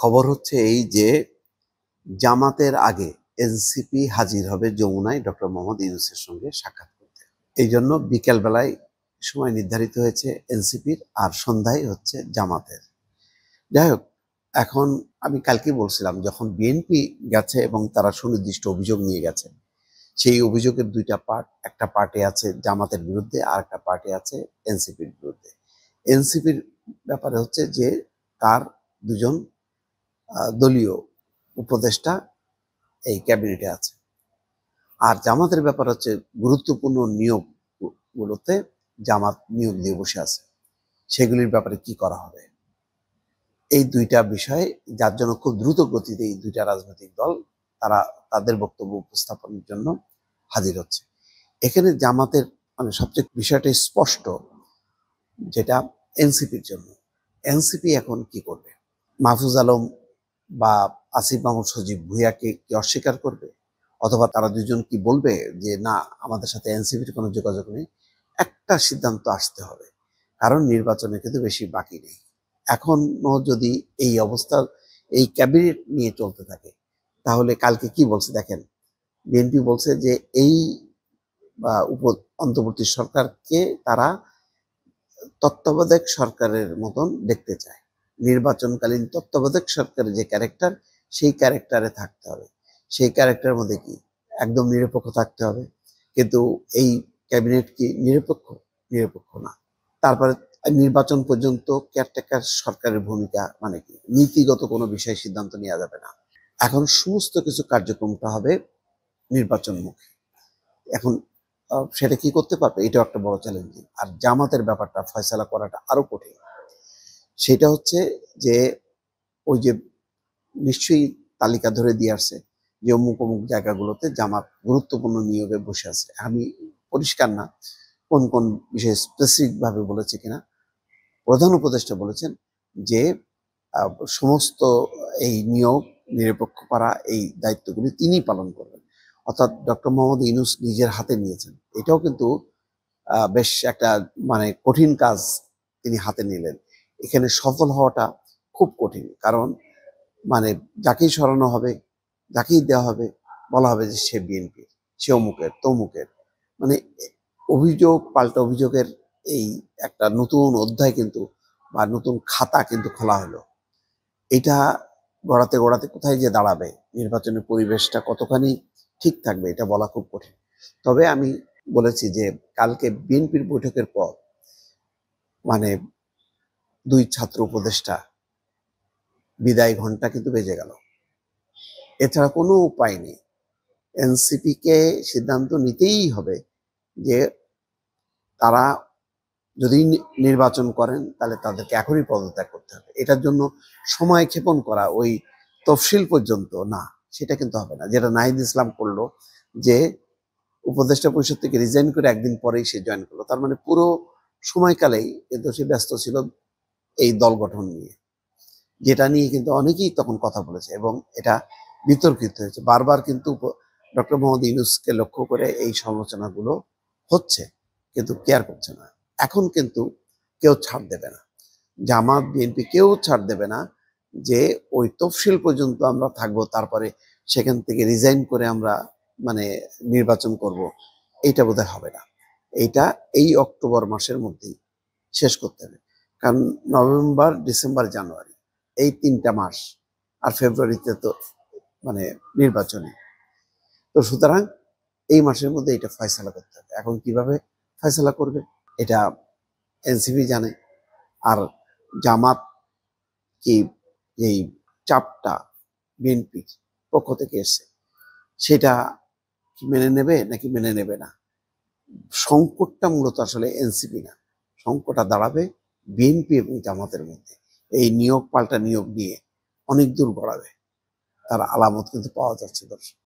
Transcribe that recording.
খবর হচ্ছে এই যে জামাতের আগে এনসিপি হাজির হবে যমুনায় ডক্টর মোহাম্মদ ইউনূসের সঙ্গে সাক্ষাৎ করতে। এই জন্য বিকেল বেলায় সময় নির্ধারিত হয়েছে এনসিপির, আর সন্ধ্যায় হচ্ছে জামাতের। যাই হোক, এখন আমি কালকে বলছিলাম যখন বিএনপি গেছে এবং তারা সুনির্দিষ্ট অভিযোগ নিয়ে গেছে, সেই অভিযোগের দুইটা পার্ট, একটা পার্টে আছে জামাতের বিরুদ্ধে আর একটা পার্টে আছে এনসিপির বিরুদ্ধে। এনসিপির ব্যাপারে হচ্ছে যে তার দুজন দলীয় উপদেষ্টা এই ক্যাবিনেটে আছে, আর জামাতের ব্যাপার হচ্ছে গুরুত্বপূর্ণ নিয়োগগুলোতে জামাত নিয়োগ দিয়ে বসে আছে, সেগুলির ব্যাপারে কি করা হবে। এই দুইটা বিষয় যার জন্য খুব দ্রুত গতিতে এই দুইটা রাজনৈতিক দল তারা তাদের বক্তব্য উপস্থাপনের জন্য হাজির হচ্ছে। এখানে জামাতের সবচেয়ে বিষয়টা স্পষ্ট, যেটা এনসিপির জন্য। এনসিপি এখন কি করবে? মাহফুজ আলম বা আসিফ মাহমুদ সজীব ভুঁইয়াকে কি অস্বীকার করবে, অথবা তারা দুজন কি বলবে যে না, আমাদের সাথে এনসিপির কোনো যোগাযোগ নেই? একটা সিদ্ধান্ত আসতে হবে, কারণ নির্বাচনে কিন্তু বেশি বাকি নেই। এখনো যদি এই অবস্থা, এই ক্যাবিনেট নিয়ে চলতে থাকে, তাহলে কালকে কি বলছে দেখেন, বিএনপি বলছে যে এই অন্তর্বর্তী সরকারকে তারা তত্ত্বাবধায়ক সরকারের মতন দেখতে চায়। নির্বাচনকালীন তত্ত্বাবধায়ক সরকারের যে ক্যারেক্টার, সেই ক্যারেক্টারে থাকতে হবে। সেই ক্যারেক্টারের মধ্যে কি একদম নিরপেক্ষ থাকতে হবে, কিন্তু এই ক্যাবিনেট কি নিরপেক্ষ? নিরপেক্ষ না। তারপরে নির্বাচন পর্যন্ত কেয়ারটেকার সরকারের ভূমিকা মানে কি, নীতিগত কোনো বিষয়ে সিদ্ধান্ত নেওয়া যাবে না। এখন সমস্ত কিছু কার্যক্রমটা হবে নির্বাচনমুখী। এখন সেটা কি করতে পারবে, এটাও একটা বড় চ্যালেঞ্জিং। আর জামাতের ব্যাপারটা ফয়সালা করাটা আরো কঠিন। সেটা হচ্ছে যে ওই যে নিশ্চয়ই তালিকা ধরে দিয়ে আসছে যে অমুক অমুক জায়গাগুলোতে জামাত গুরুত্বপূর্ণ নিয়োগে বসে আছে। আমি পরিষ্কার না কোন কোন বিষয়ে স্পেসিফিক ভাবে বলেছে কিনা। প্রধান উপদেষ্টা বলেছেন যে সমস্ত এই নিয়োগ নিরপেক্ষ করা, এই দায়িত্বগুলি তিনি পালন করবেন, অর্থাৎ ডক্টর মোহাম্মদ ইউনূস নিজের হাতে নিয়েছেন। এটাও কিন্তু বেশ একটা কঠিন কাজ তিনি হাতে নিলেন। এখানে সফল হওয়াটা খুব কঠিন, কারণ যাকেই সরানো হবে, যাকেই দেওয়া হবে, বলা হবে যে সে বিএনপি, সে অমুকের তমুকের। অভিযোগ পাল্টা অভিযোগের এই একটা নতুন অধ্যায় কিন্তু, বা নতুন খাতা কিন্তু খোলা হলো। এটা গড়াতে গড়াতে কোথায় যে দাঁড়াবে, নির্বাচনের পরিবেশটা কতখানি ঠিক থাকবে, এটা বলা খুব কঠিন। তবে আমি বলেছি যে কালকে বিএনপির বৈঠকের পর দুই ছাত্র উপদেষ্টা বিদায় ঘন্টা কিন্তু বেজে গেল। এছাড়া কোনো উপায় নেই। এনসিপি কে সিদ্ধান্ত নিতেই হবে যে তারা যদি নির্বাচন করেন তাহলে তাদেরকে এখনই পদত্যাগ করতে হবে। এটার জন্য সময় ক্ষেপণ করা ওই তফসিল পর্যন্ত না, সেটা কিন্তু হবে না। যেটা নাহিদ ইসলাম করলো, যে উপদেষ্টা পরিষদ থেকে রিজাইন করে একদিন পরেই সে জয়েন করলো। তার পুরো সময়কালেই কিন্তু সে ব্যস্ত ছিল এই দল গঠন নিয়ে, যেটা নিয়ে কিন্তু অনেকেই তখন কথা বলেছে এবং এটা বিতর্কিত হয়েছে। বারবার কিন্তু ডক্টর মোহাম্মদ ইউনূসকে লক্ষ্য করে এই সমালোচনাগুলো হচ্ছে, কিন্তু কেয়ার করছে না। এখন কিন্তু কেউ ছাড় দেবে না, জামাত বিএনপি কেউ ছাড় দেবে না যে ওই তফসিল পর্যন্ত আমরা থাকবো, তারপরে সেখান থেকে রিজাইন করে আমরা নির্বাচন করব। এইটা বোধহয় হবে না। এইটা এই অক্টোবর মাসের মধ্যেই শেষ করতে হবে, কারণ নভেম্বর, ডিসেম্বর, জানুয়ারি এই 3টা মাস, আর ফেব্রুয়ারিতে তো নির্বাচনী। তো সুতরাং এই মাসের মধ্যে এটা ফয়সালা করতে হবে। এখন কিভাবে ফয়সালা করবে এটা এনসিপি জানে, আর জামাত কি এই চাপটা বিএনপির পক্ষ থেকে এসছে সেটা কি মেনে নেবে নাকি মেনে নেবে না। সংকটটা মূলত আসলে এনসিপি না, সংকটটা দাঁড়াবে বিএনপি এবং জামাতের মধ্যে। এই নিয়োগ পাল্টা নিয়োগ নিয়ে অনেক দূর গড়াবে, তার আলামত কিন্তু পাওয়া যাচ্ছে দর্শক।